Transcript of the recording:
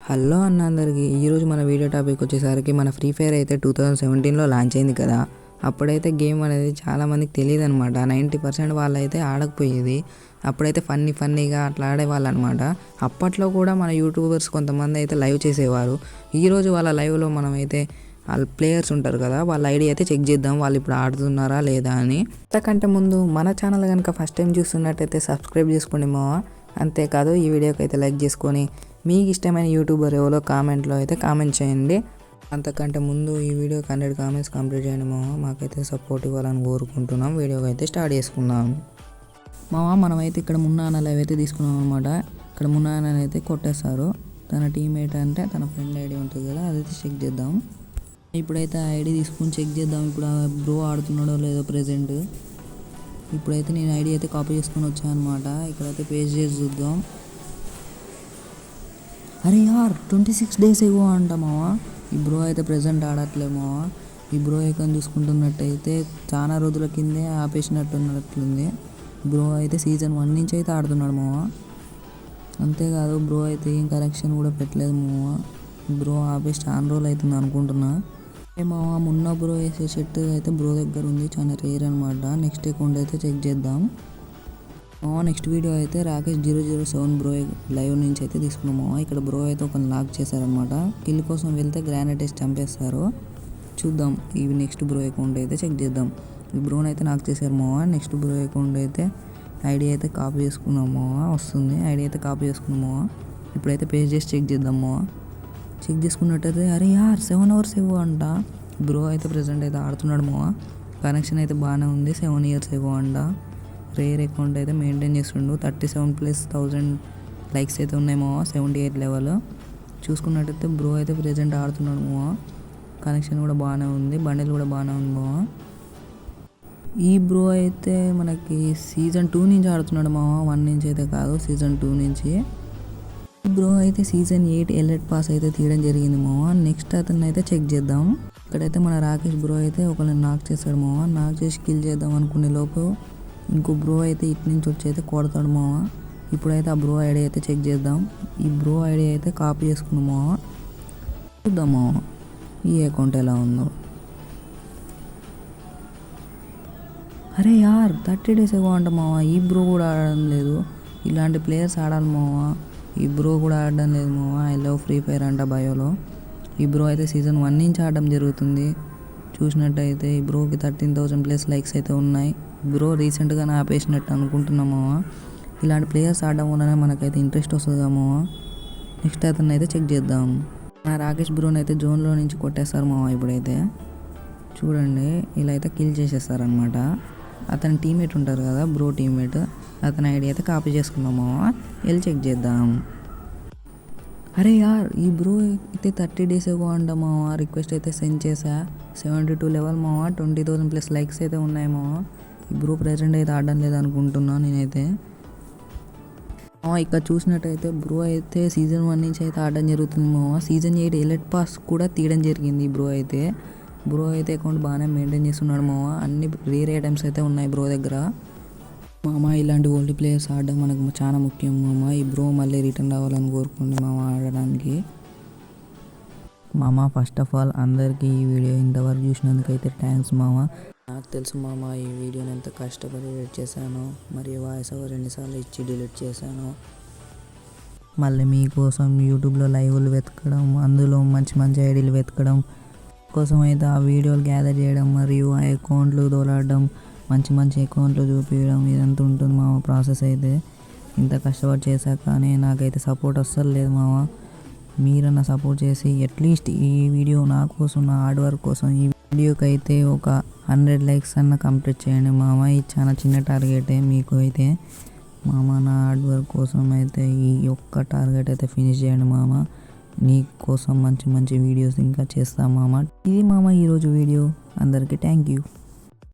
Hello అన్న అందరికీ ఈరోజు మన వీడియో టాపిక్ వచ్చేసరికి మన ఫ్రీ ఫైర్ అయితే 2017లో లాంచ్ అయింది కదా. అప్పుడైతే గేమ్ అనేది చాలామందికి తెలియదు అనమాట. 90% వాళ్ళైతే ఆడకపోయేది. అప్పుడైతే ఫన్నీగా అట్లా ఆడేవాళ్ళు అనమాట. అప్పట్లో కూడా మన యూట్యూబర్స్ కొంతమంది అయితే లైవ్ చేసేవారు. ఈరోజు వాళ్ళ లైవ్లో మనమైతే వాళ్ళ ప్లేయర్స్ ఉంటారు కదా, వాళ్ళ ఐడి అయితే చెక్ చేద్దాం, వాళ్ళు ఇప్పుడు ఆడుతున్నారా లేదా అని. అంతకంటే ముందు మన ఛానల్ కనుక ఫస్ట్ టైం చూస్తున్నట్టయితే సబ్స్క్రైబ్ చేసుకోండి మావా. అంతేకాదు ఈ వీడియోకి అయితే లైక్ చేసుకొని మీకు ఇష్టమైన యూట్యూబర్ ఎవరో కామెంట్లో అయితే కామెంట్ చేయండి. అంతకంటే ముందు ఈ వీడియోకి 100 కామెంట్స్ కంప్లీట్ చేయండి మావా. మాకైతే సపోర్ట్ ఇవ్వాలని కోరుకుంటున్నాం. వీడియోకి అయితే స్టార్ట్ చేసుకుందాం మావా. మనమైతే ఇక్కడ మున్నా లైవ్ అయితే తీసుకున్నాం అనమాట. ఇక్కడ మున్నా అయితే కొట్టేస్తారు. తన టీమ్మేట్ అంటే తన ఫ్రెండ్ ఐడి ఉంటుంది కదా, అదైతే చెక్ చేద్దాం. ఇప్పుడైతే ఆ ఐడి తీసుకుని చెక్ చేద్దాం. ఇప్పుడు ఆ బ్రో ఆడుతున్నాడో లేదో ప్రెజెంట్. ఇప్పుడైతే నేను ఐడి అయితే కాపీ చేసుకొని వచ్చాను అనమాట. ఇక్కడైతే పేజ్ చేసి చూద్దాం. అరే యార్ 26 days ఏవో అంట మావా. ఈ బ్రో అయితే ప్రెజెంట్ ఆడట్లే మావా. ఈ బ్రో ఏకని చూసుకుంటున్నట్టయితే చాలా రోజుల కిందే ఆపేసినట్టున్నట్లుంది. బ్రో అయితే సీజన్ 1 నుంచి అయితే ఆడుతున్నాడు మావా. అంతేకాదు బ్రో అయితే ఏం కరెక్షన్ కూడా పెట్టలేదు మావా. బ్రో ఆపేసి చాలా రోజులు అవుతుంది అనుకుంటున్నా. మావా మొన్న బ్రో వేసే షర్ట్ అయితే బ్రో దగ్గర ఉంది, చాలా రేర్ అనమాట. నెక్స్ట్ అకౌంట్ అయితే చెక్ చేద్దాం. నెక్స్ట్ వీడియో అయితే రాకేష్ 007 బ్రో లైవ్ నుంచి అయితే తీసుకున్నాము. ఇక్కడ బ్రో అయితే ఒక లాక్ చేశారనమాట. కిల్ కోసం వెళ్తే గ్రానైట్ వేసి చంపేస్తారు. చూద్దాం ఈ నెక్స్ట్ బ్రో అకౌంట్ అయితే చెక్ చేద్దాం. ఈ బ్రోని అయితే లాక్ చేశారు మావా. నెక్స్ట్ బ్రో అకౌంట్ అయితే ఐడి అయితే కాపీ చేసుకున్నాము వస్తుంది. ఐడి అయితే కాపీ చేసుకున్నాము. ఇప్పుడైతే పేజ్ చేసి చెక్ చేద్దాము. చెక్ చేసుకున్నట్టయితే అరే యార్ 7 hours ఏవో అంట. బ్రో అయితే ప్రెజెంట్ అయితే ఆడుతున్నాడు మావా. కనెక్షన్ అయితే బాగానే ఉంది. 7 years ఏవో అంట. రేర్ అకౌంట్ అయితే మెయింటైన్ చేస్తుండు. 37,000+ లైక్స్ అయితే ఉన్నాయి మావా. 78 లెవెల్ చూసుకున్నట్టయితే బ్రో అయితే ప్రెజెంట్ ఆడుతున్నాడు మావా. కనెక్షన్ కూడా బాగానే ఉంది. బండిల్ కూడా బాగానే ఉంది మావా. ఈ బ్రో అయితే మనకి సీజన్ 2 నుంచి ఆడుతున్నాడు మావా. 1 నుంచి అయితే కాదు, సీజన్ 2 నుంచి. ఈ బ్రో అయితే సీజన్ 8 ఎలైట్ పాస్ అయితే తీయడం జరిగింది మావా. నెక్స్ట్ అతన్ని అయితే చెక్ చేద్దాం. ఇక్కడైతే మన రాకేష్ బ్రో అయితే ఒకరిని నాక్ చేస్తాడు మావా. నాక్ చేసి కిల్ చేద్దాం అనుకునే లోపు ఇంకో బ్రో అయితే ఇటు నుంచి వచ్చి అయితే కొడతాడు మావా. ఇప్పుడైతే ఆ బ్రో ఐడి అయితే చెక్ చేద్దాం. ఈ బ్రో ఐడి అయితే కాపీ చేసుకున్నాం మావా. చూద్దాం మావా ఈ అకౌంట్ ఎలా ఉందో. అరే యార్ 30 days ఏవో అంట మావా. ఈ బ్రో కూడా ఆడడం లేదు. ఇలాంటి ప్లేయర్స్ ఆడాలి మావా. ఈ బ్రో కూడా ఆడడం లేదు మావా. ఐ లవ్ ఫ్రీ ఫైర్ అంట బయోలో. ఈ బ్రో అయితే సీజన్ 1 నుంచి ఆడడం జరుగుతుంది. చూసినట్టయితే ఈ బ్రోకి 13,000+ లైక్స్ అయితే ఉన్నాయి. బ్రో రీసెంట్గా ఆపేసినట్టు అనుకుంటున్నాం మావా. ఇలాంటి ప్లేయర్స్ ఆడడం వల్లనే మనకైతే ఇంట్రెస్ట్ వస్తుంది మావా. నెక్స్ట్ అతన్ని అయితే చెక్ చేద్దాం. నా రాకేష్ బ్రోని అయితే జోన్లో నుంచి కొట్టేస్తారు మావా. ఇప్పుడైతే చూడండి ఇలా అయితే కిల్ చేసేస్తారనమాట. అతని టీమ్మేట్ ఉంటారు కదా, బ్రో టీమ్మేట్, అతని ఐడి అయితే కాపీ చేసుకున్నాం మావా. వెళ్ళి చెక్ చేద్దాం. అరే యార్ ఈ బ్రో అయితే 30 days ఏవో అంట మావా. రిక్వెస్ట్ అయితే సెండ్ చేసా. 72 లెవెల్ మావా. 20,000+ లైక్స్ అయితే ఉన్నాయి మావా. ఈ బ్రో ప్రెజెంట్ అయితే ఆడడం లేదు అనుకుంటున్నా నేనైతే. ఇక్కడ చూసినట్టయితే బ్రో అయితే సీజన్ 1 నుంచి అయితే ఆడడం జరుగుతుంది మావా. సీజన్ 8 ఎలైట్ పాస్ కూడా తీయడం జరిగింది ఈ బ్రో అయితే. బ్రో అయితే అకౌంట్ బాగానే మెయింటైన్ చేస్తున్నాడు మావా. అన్ని రేర్ ఐటమ్స్ అయితే ఉన్నాయి బ్రో దగ్గర మామా. ఇలాంటి ఓల్డ్ ప్లేయర్స్ ఆడడం మనకు చాలా ముఖ్యం మామా. ఈ బ్రో మళ్ళీ రిటర్న్ రావాలని కోరుకోండి మామా ఆడడానికి. మామా ఫస్ట్ ఆఫ్ ఆల్ అందరికీ ఈ వీడియో ఇంతవరకు చూసినందుకైతే థ్యాంక్స్ మామా. నాకు తెలుసు మామా ఈ వీడియోని ఎంత కష్టపడి ఎడిట్ చేశాను, మరియు వాయిస్ ఓవర్ ఎన్నిసార్లు ఇచ్చి డిలీట్ చేశాను. మళ్ళీ మీకోసం యూట్యూబ్లో లైవ్లు వెతకడం, అందులో మంచి ఐడీలు వెతకడం కోసం అయితే ఆ వీడియోలు గ్యాదర్ చేయడం, మరియు ఆ అకౌంట్లు దోలాడడం, మంచి అకౌంట్లు చూపించడం, ఇదంతా ఉంటుంది మామ ప్రాసెస్ అయితే. ఇంత కష్టపడి చేశాక కానీ నాకైతే సపోర్ట్ అస్సలు లేదు మామ. మీరన్నా సపోర్ట్ చేసి అట్లీస్ట్ ఈ వీడియో నా కోసం, నా హార్డ్ వర్క్ కోసం ఈ వీడియోకి అయితే ఒక 100 likes అన్న కంప్లీట్ చేయండి మామ. ఇది చాలా చిన్న టార్గెటే మీకు అయితే మామ. నా హార్డ్ వర్క్ కోసం అయితే ఈ ఒక్క టార్గెట్ అయితే ఫినిష్ చేయండి మామ. నీ కోసం మంచి వీడియోస్ ఇంకా చేస్తాం మామ. ఇది మామ ఈరోజు వీడియో. అందరికీ థ్యాంక్ యూ.